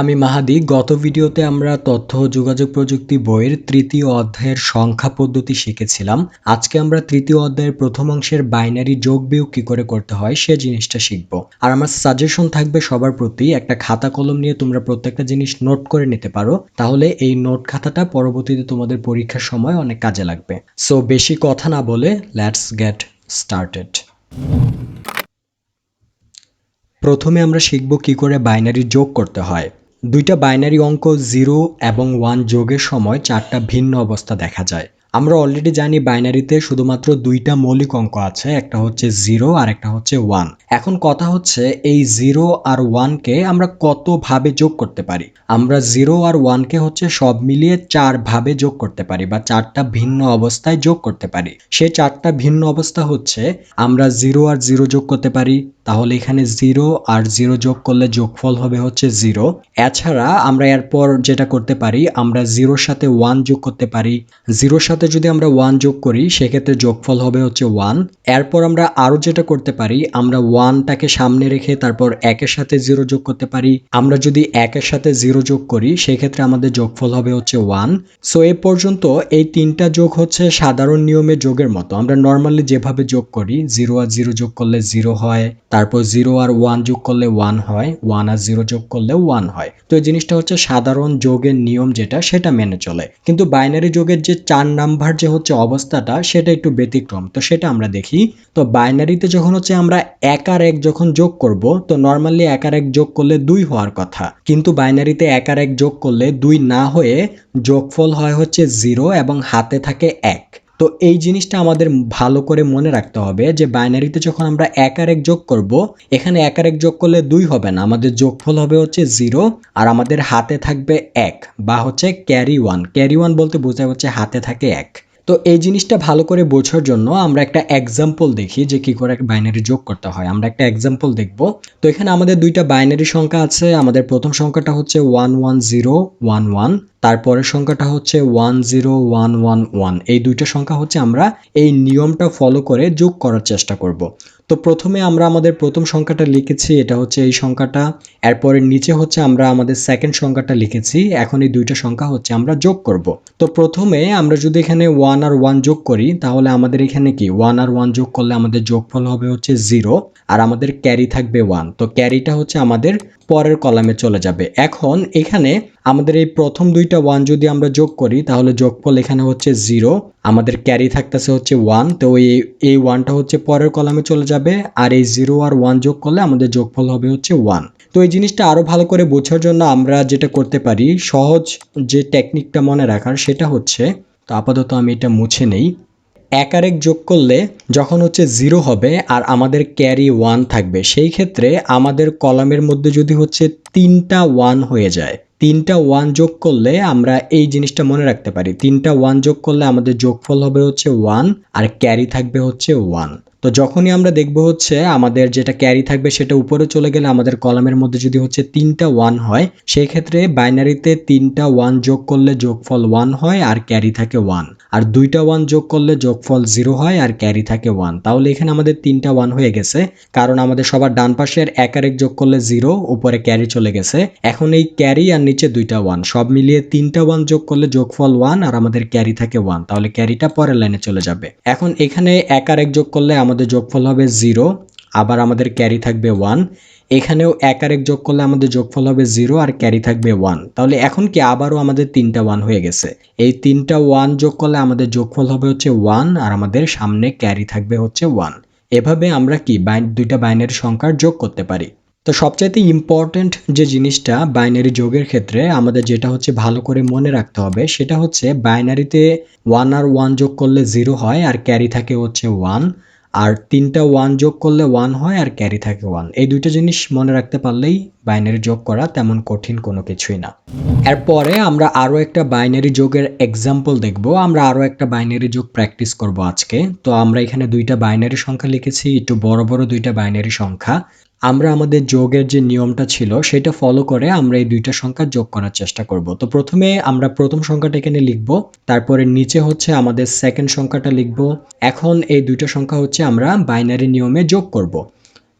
আমি মাহাদি। গত ভিডিওতে আমরা তথ্য ও যোগাযোগ প্রযুক্তি বইয়ের তৃতীয় অধ্যায়ের সংখ্যা পদ্ধতি শিখেছিলাম। আজকে আমরা তৃতীয় অধ্যায়ের প্রথম অংশের বাইনারি যোগ বিয়োগ কি করে করতে হয় সে জিনিসটা শিখব। আর আমার সাজেশন থাকবে সবার প্রতি, একটা খাতা কলম নিয়ে তোমরা প্রত্যেকটা জিনিস নোট করে নিতে পারো, তাহলে এই নোট খাতাটা পরবর্তীতে তোমাদের পরীক্ষার সময় অনেক কাজে লাগবে। সো বেশি কথা না বলে লেটস গেট স্টার্টেড। প্রথমে আমরা শিখব কি করে বাইনারি যোগ করতে হয়। দুইটা বাইনারি অঙ্ক 0 এবং 1 যোগের সময় চারটা ভিন্ন অবস্থা দেখা যায়। আমরা অলরেডি জানি বাইনারিতে শুধুমাত্র দুইটা মৌলিক অঙ্ক আছে, একটা হচ্ছে 0 আর একটা হচ্ছে 1। এখন কথা হচ্ছে এই 0 আর 1 কে আমরা কত ভাবে যোগ করতে পারি। আমরা 0 আর 1 কে হচ্ছে সব মিলিয়ে 4 ভাবে যোগ করতে পারি বা চারটা ভিন্ন অবস্থায় যোগ করতে পারি। সেই চারটা ভিন্ন অবস্থা হচ্ছে, আমরা 0 আর 0 যোগ করতে পারি, তাহলে এখানে 0 আর 0 যোগ করলে যোগফল হবে হচ্ছে 0। এছাড়া আমরা এরপর যেটা করতে পারি, আমরা 0 সাথে 1 যোগ করতে পারি। 0 সাথে যদি আমরা 1 যোগ করি সেক্ষেত্রে যোগফল হবে হচ্ছে 1। এরপর আমরা আরো যেটা করতে পারি, আমরা 1টাকে সামনে রেখে তারপর 1 এর সাথে 0 যোগ করতে পারি। আমরা যদি 1 এর সাথে 0 যোগ করি সেক্ষেত্রে আমাদের যোগফল হবে হচ্ছে 1। সো এ পর্যন্ত এই তিনটা যোগ হচ্ছে সাধারণ নিয়মে যোগের মতো, আমরা নর্মালি যেভাবে যোগ করি। 0 আর 0 যোগ করলে 0 হয়, তারপর 0 আর 1 যোগ করলে 1 হয়, 1 আর 0 যোগ করলে 1 হয়। তো এই জিনিসটা হচ্ছে সাধারণ যোগের নিয়ম যেটা, সেটা মেনে চলে। কিন্তু বাইনারি যোগের যে 4 নাম্বার যে হচ্ছে অবস্থাটা, সেটা একটু ব্যতিক্রম। তো সেটা আমরা দেখি। তো বাইনারিতে যখন হচ্ছে আমরা 1 আর 1 যখন যোগ করব, তো নর্মালি 1 আর 1 যোগ করলে 2 হওয়ার কথা, কিন্তু বাইনারিতে 1 আর 1 যোগ করলে 2 না হয়ে যোগফল হয় হচ্ছে 0 এবং হাতে থাকে 1। তো এই জিনিসটা আমাদের ভালো করে মনে রাখতে হবে যে বাইনারিতে যখন আমরা 1 আর 1 যোগ করব, এখানে 1 আর 1 যোগ করলে 2 হবে না, আমাদের যোগফল হবে হচ্ছে 0 আর আমাদের হাতে থাকবে 1 বা হচ্ছে ক্যারি 1। ক্যারি 1 বলতে বোঝায় হচ্ছে হাতে থাকে 1। তো এই জিনিসটা ভালো করে বোঝার জন্য আমরা একটা এক্সাম্পল দেখি যে কি করে বাইনারি যোগ করতে হয়। আমরা একটা এক্সাম্পল দেখব। তো এখানে আমাদের দুইটা বাইনারি সংখ্যা আছে। আমাদের প্রথম সংখ্যাটা হচ্ছে 11011, তারপরের সংখ্যাটা হচ্ছে 10111। এই দুইটা সংখ্যা হচ্ছে আমরা এই নিয়মটা ফলো করে যোগ করার চেষ্টা করব। তো প্রথমে আমরা আমাদের প্রথম সংখ্যাটা লিখেছি, এটা হচ্ছে এই সংখ্যাটা। এরপরে নিচে হচ্ছে আমরা আমাদের সেকেন্ড সংখ্যাটা লিখেছি। এখন এই দুইটা সংখ্যা হচ্ছে আমরা যোগ করব। তো প্রথমে আমরা যদি এখানে 1 আর 1 যোগ করি, তাহলে আমাদের এখানে কি 1 আর 1 যোগ করলে আমাদের যোগফল হবে হচ্ছে 0 আর আমাদের ক্যারি থাকবে 1। তো ক্যারিটা হচ্ছে আমাদের পরের কলামে চলে যাবে। এখন এখানে আমাদের এই প্রথম দুইটা 1 যদি আমরা যোগ করি, তাহলে যোগফল এখানে হচ্ছে 0, আমাদের ক্যারি থাকতেছে হচ্ছে 1। তো এই 1টা হচ্ছে পরের কলামে চলে যাবে, আর এই 0 আর 1 যোগ করলে আমাদের যোগফল হবে হচ্ছে 1। তো এই জিনিসটা আরো ভালো করে বোঝার জন্য আমরা যেটা করতে পারি, সহজ যে টেকনিকটা মনে রাখার, সেটা হচ্ছে, তো আপাতত আমি এটা মুছে নেই। 1 আর 1 যোগ করলে যখন হচ্ছে 0 হবে আর আমাদের ক্যারি 1 থাকবে, সেই ক্ষেত্রে আমাদের কলামের মধ্যে যদি হচ্ছে 3টা 1 হয়ে যায়, 3টা 1 যোগ করলে আমরা এই জিনিসটা মনে রাখতে পারি, 3টা 1 যোগ করলে আমাদের যোগফল হবে হচ্ছে 1 আর ক্যারি থাকবে হচ্ছে 1। তো যখনই আমরা দেখব হচ্ছে আমাদের যেটা ক্যারি থাকবে সেটা উপরে চলে গেলে আমাদের কলামের মধ্যে যদি হচ্ছে 3টা 1 হয়, সেই ক্ষেত্রে বাইনারিতে 3টা 1 যোগ করলে যোগফল 1 হয় আর ক্যারি থাকে 1, আর 2টা 1 যোগ করলে যোগফল 0 হয় আর ক্যারি থাকে 1। তাহলে এখানে আমাদের 3টা 1 হয়ে গেছে, কারণ আমাদের সবার ডান পাশের 1 আর 1 যোগ করলে 0, উপরে ক্যারি চলে গেছে। এখন এই ক্যারি আর নিচে 2টা 1 সব মিলিয়ে 3টা 1 যোগ করলে যোগফল 1 আর আমাদের ক্যারি থাকে 1, তাহলে ক্যারিটা পরের লাইনে চলে যাবে। এখন এখানে 1 আর 1 যোগ করলে আমাদের যোগফল হবে 0, আবার আমাদের ক্যারি থাকবে 1। এখানেও 1 আর 1 যোগ করলে আমাদের যোগফল হবে 0 আর ক্যারি থাকবে 1। তাহলে এখন কি আবারও আমাদের 3টা 1 হয়ে গেছে। এই 3টা 1 যোগ করলে আমাদের যোগফল হবে হচ্ছে 1 আর আমাদের সামনে ক্যারি থাকবে হচ্ছে 1। এভাবে আমরা কি দুইটা বাইনারি সংখ্যার যোগ করতে পারি। তো সবচাইতে ইম্পর্টেন্ট যে জিনিসটা বাইনারি যোগের ক্ষেত্রে আমাদের যেটা হচ্ছে ভালো করে মনে রাখতে হবে, সেটা হচ্ছে বাইনারিতে 1 আর 1 যোগ করলে 0 হয় আর ক্যারি থাকে হচ্ছে 1, আর 3টা 1 যোগ করলে 1 হয় আর ক্যারি থাকে 1। এই দুইটা জিনিস মনে রাখতে পারলেই বাইনারি যোগ করা তেমন কঠিন কোনো কিছুই না। এরপরে আমরা আরো একটা বাইনারি যোগের এক্সাম্পল দেখব। আমরা আরো একটা বাইনারি যোগ প্র্যাকটিস করব আজকে। তো আমরা এখানে দুইটা বাইনারি সংখ্যা লিখেছি, একটু বড় বড় দুইটা বাইনারি সংখ্যা। আমরা আমাদের যোগের যে নিয়মটা ছিল সেটা ফলো করে আমরা এই দুইটা সংখ্যা যোগ করার চেষ্টা করব। তো প্রথমে আমরা প্রথম সংখ্যাটা এখানে লিখব, তারপরে নিচে হচ্ছে আমাদের সেকেন্ড সংখ্যাটা লিখব। এখন এই দুইটা সংখ্যা হচ্ছে আমরা বাইনারি নিয়মে যোগ করব।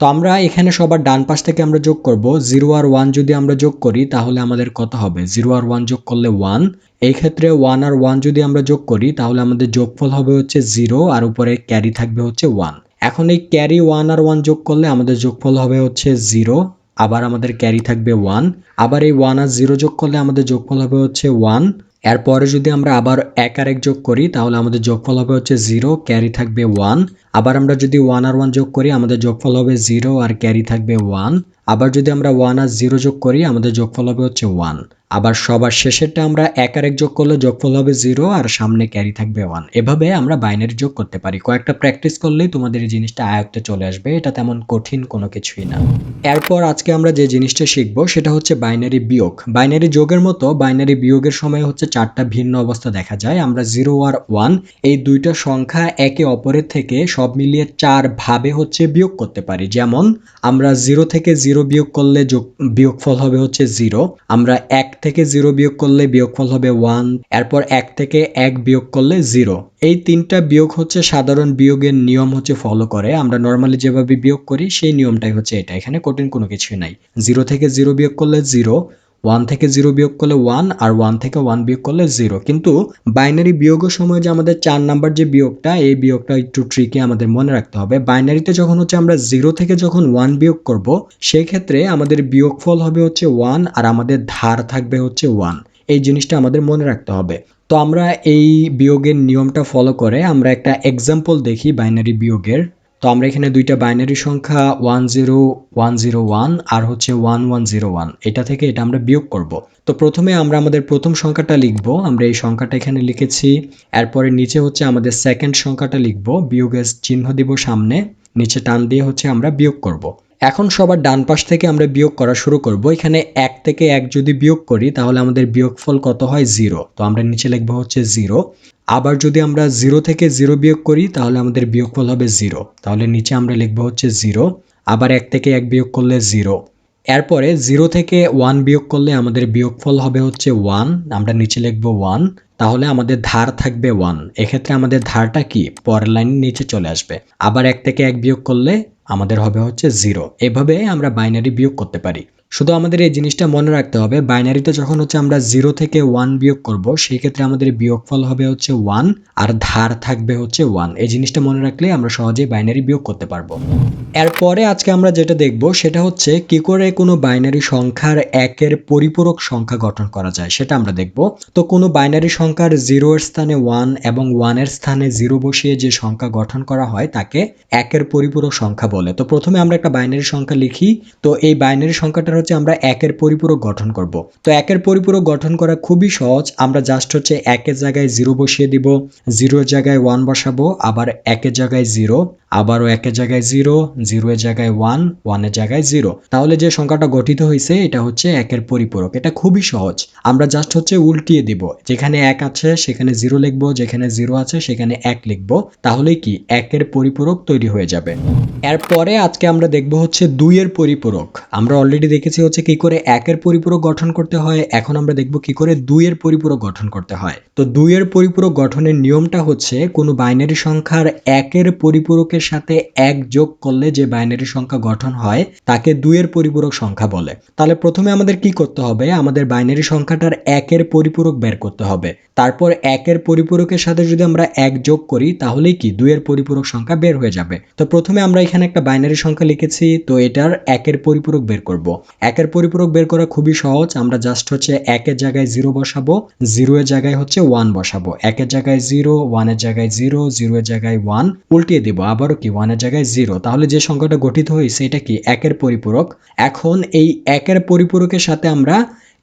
তো আমরা এখানে সবার ডান পাশ থেকে আমরা যোগ করব 0 আর 1 যদি আমরা যোগ করি তাহলে আমাদের কত হবে 0 আর 1 যোগ করলে 1 এই ক্ষেত্রে 1 আর 1 যদি আমরা যোগ করি তাহলে আমাদের যোগফল হবে হচ্ছে 0 আর উপরে ক্যারি থাকবে হচ্ছে 1 এখন এই ক্যারি 1 আর 1 যোগ করলে আমাদের যোগফল হবে হচ্ছে 0 আবার আমাদের ক্যারি থাকবে 1 আবার এই 1 আর 0 যোগ করলে আমাদের যোগফল হবে হচ্ছে 1 এরপরে যদি আমরা আবার 1 আর 1 যোগ করি তাহলে আমাদের যোগফল হবে হচ্ছে 0 ক্যারি থাকবে 1 আবার আমরা যদি 1 আর 1 যোগ করি আমাদের যোগফল হবে 0 আর ক্যারি থাকবে 1 আবার যদি আমরা 1 আর 0 যোগ করি আমাদের যোগফল হবে হচ্ছে 1 আবার সবার শেষেরটা আমরা 1 আর 1 যোগ করলে যোগফল হবে 0 আর সামনে ক্যারি থাকবে 1 এভাবে আমরা বাইনারি যোগ করতে পারি কয়েকটা প্র্যাকটিস করলেই তোমাদের এই জিনিসটা আয়ত্তে চলে আসবে এটা তেমন কঠিন কোনো কিছুই না এরপর আজকে আমরা যে জিনিসটা শিখবো সেটা হচ্ছে বাইনারি বিয়োগ বাইনারি যোগের মতো বাইনারি বিয়োগের সময় হচ্ছে চারটা ভিন্ন অবস্থা দেখা যায় আমরা 0 আর 1 এই দুইটা সংখ্যা একে অপরের থেকে সব মিলিয়ে 4 ভাবে হচ্ছে বিয়োগ করতে পারি যেমন আমরা 0 থেকে 0 বিয়োগ করলে বিয়োগফল হবে হচ্ছে 0 আমরা 1 থেকে 0 বিয়োগ করলে বিয়োগফল হবে 1 এরপর 1 থেকে 1 বিয়োগ করলে 0 এই তিনটা বিয়োগ হচ্ছে সাধারণ বিয়োগের নিয়ম হচ্ছে ফলো করে আমরা নরমালি যেভাবে বিয়োগ করি সেই নিয়মটাই হচ্ছে এটা এখানে কঠিন কোনো কিছু নাই 0 থেকে 0 বিয়োগ করলে 0 1 থেকে 0 বিয়োগ করলে 1 আর 1 থেকে 1 বিয়োগ করলে 0 কিন্তু বাইনারি বিয়োগের সময় যে আমাদের 4 নাম্বার যে বিয়োগটা এই বিয়োগটা একটু ট্রিকি আমাদের মনে রাখতে হবে বাইনারিতে যখন হচ্ছে আমরা 0 থেকে যখন 1 বিয়োগ করব সেই ক্ষেত্রে আমাদের বিয়োগফল হবে হচ্ছে 1 আর আমাদের ধার থাকবে হচ্ছে 1 এই জিনিসটা আমাদের মনে রাখতে হবে তো আমরা এই বিয়োগের নিয়মটা ফলো করে আমরা একটা এক্সাম্পল দেখি বাইনারি বিয়োগের তো আমরা এখানে দুইটা বাইনারি সংখ্যা 10101 আর হচ্ছে 1101 এটা থেকে এটা আমরা বিয়োগ করব তো প্রথমে আমরা আমাদের প্রথম সংখ্যাটা লিখব আমরা এই সংখ্যাটা এখানে লিখেছি এরপরে নিচে হচ্ছে আমাদের সেকেন্ড সংখ্যাটা লিখব বিয়োগের চিহ্ন দিব সামনে নিচে টান দিয়ে হচ্ছে আমরা বিয়োগ করব এখন সবার ডান পাশ থেকে আমরা বিয়োগ করা শুরু করব এখানে 1 থেকে 1 যদি বিয়োগ করি তাহলে আমাদের বিয়োগফল কত হয় 0 তো আমরা নিচে লিখব হচ্ছে 0 আবার যদি আমরা 0 থেকে 0 বিয়োগ করি তাহলে আমাদের বিয়োগফল হবে 0 তাহলে নিচে আমরা লিখব হচ্ছে 0 আবার 1 থেকে 1 বিয়োগ করলে 0 এরপরে 0 থেকে 1 বিয়োগ করলে আমাদের বিয়োগফল হবে হচ্ছে 1 আমরা নিচে লিখব 1 তাহলে আমাদের ধার থাকবে 1 এক্ষেত্রে আমাদের ধারটা কি পরের লাইনের নিচে চলে আসবে আবার 1 থেকে 1 বিয়োগ করলে আমাদের হবে হচ্ছে 0 এভাবে আমরা বাইনারি বিয়োগ করতে পারি শুধু আমাদের এই জিনিসটা মনে রাখতে হবে বাইনারিতে যখন হচ্ছে আমরা 0 থেকে 1 বিয়োগ করব সেই ক্ষেত্রে আমাদের বিয়োগফল হবে হচ্ছে 1 আর ধার থাকবে হচ্ছে 1 এই জিনিসটা মনে রাখলে আমরা সহজেই বাইনারি বিয়োগ করতে পারবো এরপরে আজকে আমরা যেটা দেখব সেটা হচ্ছে কি করে কোনো বাইনারি সংখ্যার একের পরিপূরক সংখ্যা গঠন করা যায় সেটা আমরা দেখব তো কোনো বাইনারি সংখ্যার 0 এর স্থানে 1 এবং 1 এর স্থানে 0 বসিয়ে যে সংখ্যা গঠন করা হয় তাকে একের পরিপূরক সংখ্যা বলে তো প্রথমে আমরা একটা বাইনারি সংখ্যা লিখি তো এই বাইনারি সংখ্যাটার হচ্ছে আমরা একের পরিপূরক গঠন করব তো একের পরিপূরক গঠন করা খুবই সহজ আমরা জাস্ট হচ্ছে একের জায়গায় 0 বসিয়ে দিব 0 এর জায়গায় 1 বসাবো আবার একের জায়গায় 0 আবারও একের জায়গায় 0 0 এর জায়গায় 1 1 এর জায়গায় 0 তাহলে যে সংখ্যাটা গঠিত হয়েছে এটা হচ্ছে একের পরিপূরক এটা খুবই সহজ আমরা জাস্ট হচ্ছে উল্টিয়ে দিব যেখানে 1 আছে সেখানে 0 লিখব যেখানে 0 আছে সেখানে 1 লিখব তাহলে কি একের পরিপূরক তৈরি হয়ে যাবে এরপরে আজকে আমরা দেখব হচ্ছে 2 এর পরিপূরক আমরা অলরেডি দেখেছি হচ্ছে কি করে একের পরিপূরক গঠন করতে হয় এখন আমরা দেখব কি করে 2 এর পরিপূরক গঠন করতে হয় তো 2 এর পরিপূরক গঠনের নিয়মটা হচ্ছে কোনো বাইনারি সংখ্যার একের পরিপূরকের সাথে 1 যোগ করলে যে বাইনারি সংখ্যা গঠন হয় তাকে 2 এর পরিপূরক সংখ্যা বলে তাহলে প্রথমে আমাদের কি করতে হবে আমাদের বাইনারি সংখ্যাটার একের পরিপূরক বের করতে হবে তারপর একের পরিপূরকের সাথে যদি আমরা 1 যোগ করি তাহলেই কি 2 এর পরিপূরক সংখ্যা বের হয়ে যাবে তো প্রথমে আমরা এখানে একটা বাইনারি সংখ্যা লিখেছি তো এটার একের পরিপূরক বের করব একের পরিপূরক বের করা খুবই সহজ আমরা জাস্ট হচ্ছে 1 এর জায়গায় 0 বসাবো 0 এর জায়গায় হচ্ছে 1 বসাবো 1 এর জায়গায় 0 1 এর জায়গায় 0 0 এর জায়গায় 1 উল্টিয়ে দিব আবারও কি 1 এর জায়গায় 0 তাহলে যে সংখ্যাটা গঠিত হয়েছে এটা কি একের পরিপূরক এখন এই একের পরিপূরকের সাথে আমরা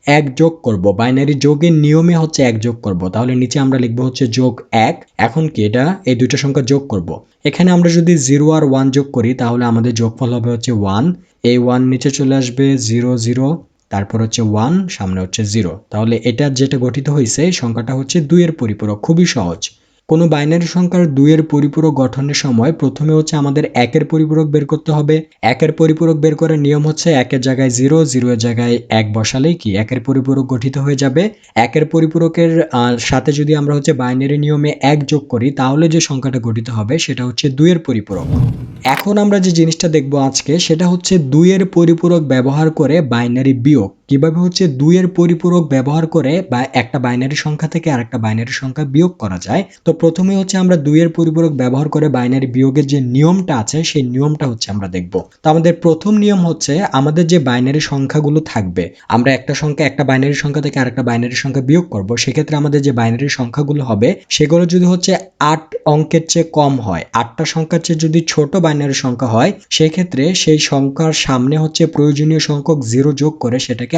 1 যোগ করব বাইনারি যোগের নিয়মে হচ্ছে 1 যোগ করব তাহলে নিচে আমরা লিখব হচ্ছে যোগ 1 এখন কি এটা এই দুটো সংখ্যা যোগ করব এখানে আমরা যদি 0 আর 1 যোগ করি তাহলে আমাদের যোগফল হবে হচ্ছে 1 এই 1 নিচে চলে আসবে 0 0 তারপর হচ্ছে 1 সামনে হচ্ছে 0 তাহলে এটা যেটা গঠিত হয়েছে এই সংখ্যাটা হচ্ছে 2 এর পরিপূরক খুবই সহজ কোনো বাইনারি সংখ্যার 2 এর পরিপূরক গঠনের সময় প্রথমে হচ্ছে আমাদের 1 এর পরিপূরক বের করতে হবে। 1 এর পরিপূরক বের করার নিয়ম হচ্ছে 1 এর জায়গায় 0, 0 এর জায়গায় 1 বসালেই কি 1 এর পরিপূরক গঠিত হয়ে যাবে। 1 এর পরিপূরকের সাথে যদি আমরা হচ্ছে বাইনারি নিয়মে 1 যোগ করি তাহলে যে সংখ্যাটা গঠিত হবে সেটা হচ্ছে 2 এর পরিপূরক। এখন আমরা যে জিনিসটা দেখব আজকে সেটা হচ্ছে 2 এর পরিপূরক ব্যবহার করে বাইনারি বিয়োগ। কিভাবে হচ্ছে 2 এর পরিপূরক ব্যবহার করে বা একটা বাইনারি সংখ্যা থেকে আরেকটা বাইনারি সংখ্যা বিয়োগ করা যায়। তো প্রথমে হচ্ছে আমরা 2 এর পরিপূরক ব্যবহার করে বাইনারি বিয়োগের যে নিয়মটা আছে সেই নিয়মটা হচ্ছে আমরা দেখব। তো আমাদের প্রথম নিয়ম হচ্ছে আমাদের যে বাইনারি সংখ্যাগুলো থাকবে, আমরা একটা বাইনারি সংখ্যা থেকে আরেকটা বাইনারি সংখ্যা বিয়োগ করব, সেক্ষেত্রে আমাদের যে বাইনারি সংখ্যাগুলো হবে সেগুলো যদি হচ্ছে 8 অঙ্কের চেয়ে কম হয়, 8টা সংখ্যার চেয়ে যদি ছোট বাইনারি সংখ্যা হয়, সেক্ষেত্রে সেই সংখ্যার সামনে হচ্ছে প্রয়োজনীয় সংখ্যক 0 যোগ করে সেটাকে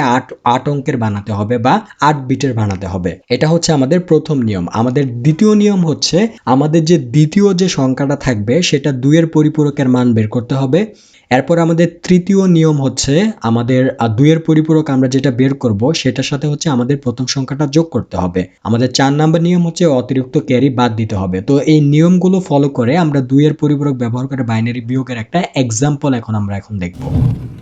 8 অঙ্কের বানাতে হবে বা 8 বিটের বানাতে হবে। এটা হচ্ছে আমাদের প্রথম নিয়ম। আমাদের দ্বিতীয় নিয়ম হচ্ছে আমাদের যে দ্বিতীয় যে সংখ্যাটা থাকবে সেটা 2 এর পরিপূরকের মান বের করতে হবে। এরপর আমাদের তৃতীয় নিয়ম হচ্ছে আমাদের 2 এর পরিপূরক আমরা যেটা বের করব সেটার সাথে হচ্ছে আমাদের প্রথম সংখ্যাটা যোগ করতে হবে। আমাদের 4 নাম্বার নিয়ম হচ্ছে অতিরিক্ত ক্যারি বাদ দিতে হবে। তো এই নিয়মগুলো ফলো করে আমরা 2 এর পরিপূরক ব্যবহার করে বাইনারি বিয়োগের একটা এক্সাম্পল আমরা এখন দেখব।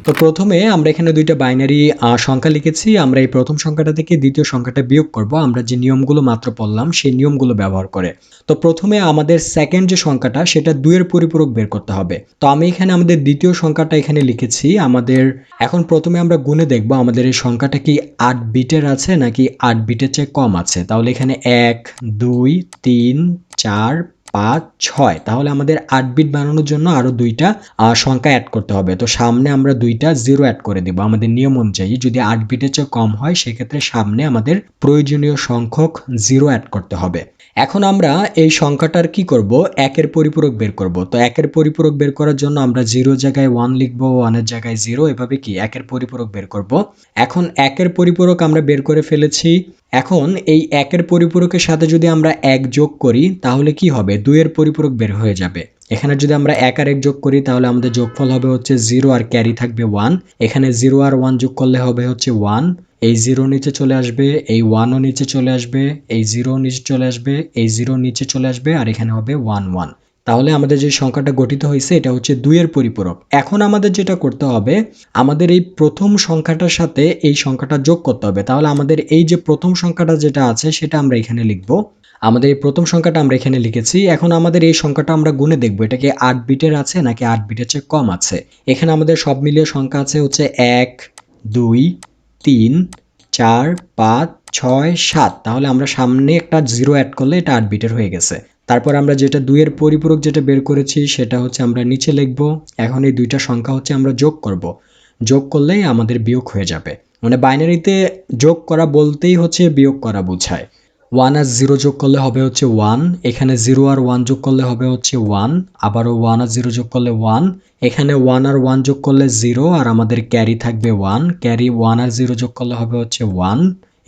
তো প্রথমে আমরা এখানে দুইটা বাইনারি সংখ্যা লিখেছি। আমরা এই প্রথম সংখ্যাটা থেকে দ্বিতীয় সংখ্যাটা বিয়োগ করব আমরা যে নিয়মগুলো মাত্র পড়লাম সেই নিয়মগুলো ব্যবহার করে। তো প্রথমে আমাদের সেকেন্ড যে সংখ্যাটা সেটা 2 এর পরিপূরক বের করতে হবে। তো আমি এখানে আমাদের দ্বিতীয় সংখ্যাটা এখানে লিখেছি। আমাদের এখন প্রথমে আমরা গুণে দেখব আমাদের এই সংখ্যাটা কি 8 বিটের আছে নাকি 8 বিটের চেয়ে কম আছে। তাহলে এখানে 1 2 3 4 5 6, তাহলে আমাদের 8 বিট বানানোর জন্য আরো দুইটা সংখ্যা অ্যাড করতে হবে। তো সামনে আমরা দুইটা 0 অ্যাড করে দেব। আমাদের নিয়ম অনুযায়ী যদি 8 বিটের চেয়ে কম হয় সেক্ষেত্রে সামনে আমাদের প্রয়োজনীয় সংখ্যক 0 অ্যাড করতে হবে। এখন আমরা এই সংখ্যাটার কি করব, 1 এর পরিপূরক বের করব। তো 1 এর পরিপূরক বের করার জন্য আমরা 0 জায়গায় 1 লিখব, 1 এর জায়গায় 0, এভাবে কি 1 এর পরিপূরক বের করব। এখন 1 এর পরিপূরক আমরা বের করে ফেলেছি। এখন এই 1 এর পরিপূরকের সাথে যদি আমরা 1 যোগ করি তাহলে কি হবে, 2 এর পরিপূরক বের হয়ে যাবে। এখানে যদি আমরা 1 আর 1 যোগ করি তাহলে আমাদের যোগফল হবে হচ্ছে 0 আর ক্যারি থাকবে 1। এখানে 0 আর 1 যোগ করলে হবে হচ্ছে 1। এই 0 নিচে চলে আসবে, এই 1 ও নিচে চলে আসবে, এই 0 নিচে চলে আসবে, এই 0 নিচে চলে আসবে, আর এখানে হবে 1 1। তাহলে আমাদের যে সংখ্যাটা গঠিত হয়েছে এটা হচ্ছে 2 এর পরিপূরক। এখন আমাদের যেটা করতে হবে, আমাদের এই প্রথম সংখ্যাটার সাথে এই সংখ্যাটা যোগ করতে হবে। তাহলে আমাদের এই যে প্রথম সংখ্যাটা যেটা আছে সেটা আমরা এখানে লিখব। আমাদের এই প্রথম সংখ্যাটা আমরা এখানে লিখেছি। এখন আমাদের এই সংখ্যাটা আমরা গুণে দেখব এটা কি 8 বিটের আছে নাকি 8 বিটের চেয়ে কম আছে। এখানে আমাদের সব মিলিয়ে সংখ্যা আছে হচ্ছে 1 2 3 4 5 6 7। তাহলে আমরা সামনে একটা 0 অ্যাড করলে এটা 8 বিটের হয়ে গেছে। তারপর আমরা যেটা 2 এর পরিপূরক যেটা বের করেছি সেটা হচ্ছে আমরা নিচে লিখব। এখন এই দুইটা সংখ্যা হচ্ছে আমরা যোগ করব। যোগ করলেই আমাদের বিয়োগ হয়ে যাবে। মানে বাইনারিতে যোগ করা বলতেই হচ্ছে বিয়োগ করা বোঝায়। 1 আর 0 যোগ করলে হবে হচ্ছে 1, এখানে 0 আর 1 যোগ করলে হবে হচ্ছে 1, আবারও 1 আর 0 যোগ করলে 1, এখানে 1 আর 1 যোগ করলে 0 আর আমাদের ক্যারি থাকবে 1, ক্যারি 1 আর 0 যোগ করলে হবে হচ্ছে 1,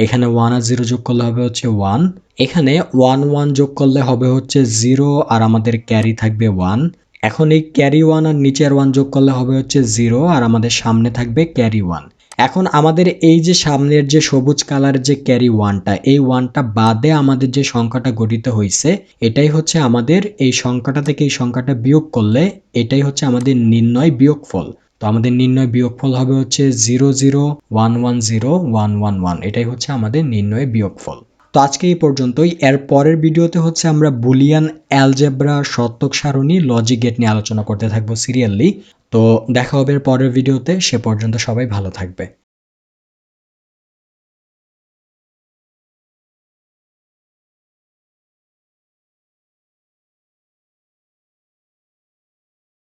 এখানে 1 আর 0 যোগ করলে হবে হচ্ছে 1, এখানে 1 1 যোগ করলে হবে হচ্ছে 0 আর আমাদের ক্যারি থাকবে 1। এখন এই ক্যারি 1 আর নিচের 1 যোগ করলে হবে হচ্ছে 0 আর আমাদের সামনে থাকবে ক্যারি 1। এখন আমাদের এই যে সামনের যে সবুজ কালারের যে ক্যারি 1টা, এই 1টা বাদে আমাদের যে সংখ্যাটা গঠিত হয়েছে এটাই হচ্ছে আমাদের এই সংখ্যাটা থেকে এই সংখ্যাটা বিয়োগ করলে এটাই হচ্ছে আমাদের নির্ণয় বিয়োগফল। তো আমাদের নির্ণয় বিয়োগফল হবে হচ্ছে 0 0 1 1 0 1 1 1, এটাই হচ্ছে আমাদের নির্ণয় বিয়োগফল। তো আজকে এই পর্যন্তই। এর পরের ভিডিওতে হচ্ছে আমরা বুলিয়ান অ্যালজেব্রা, শর্তক সারণী, লজিক গেট নিয়ে আলোচনা করতে থাকবো সিরিয়ালি। তো দেখা হবে পরের ভিডিওতে। সে পর্যন্ত সবাই ভালো থাকবে।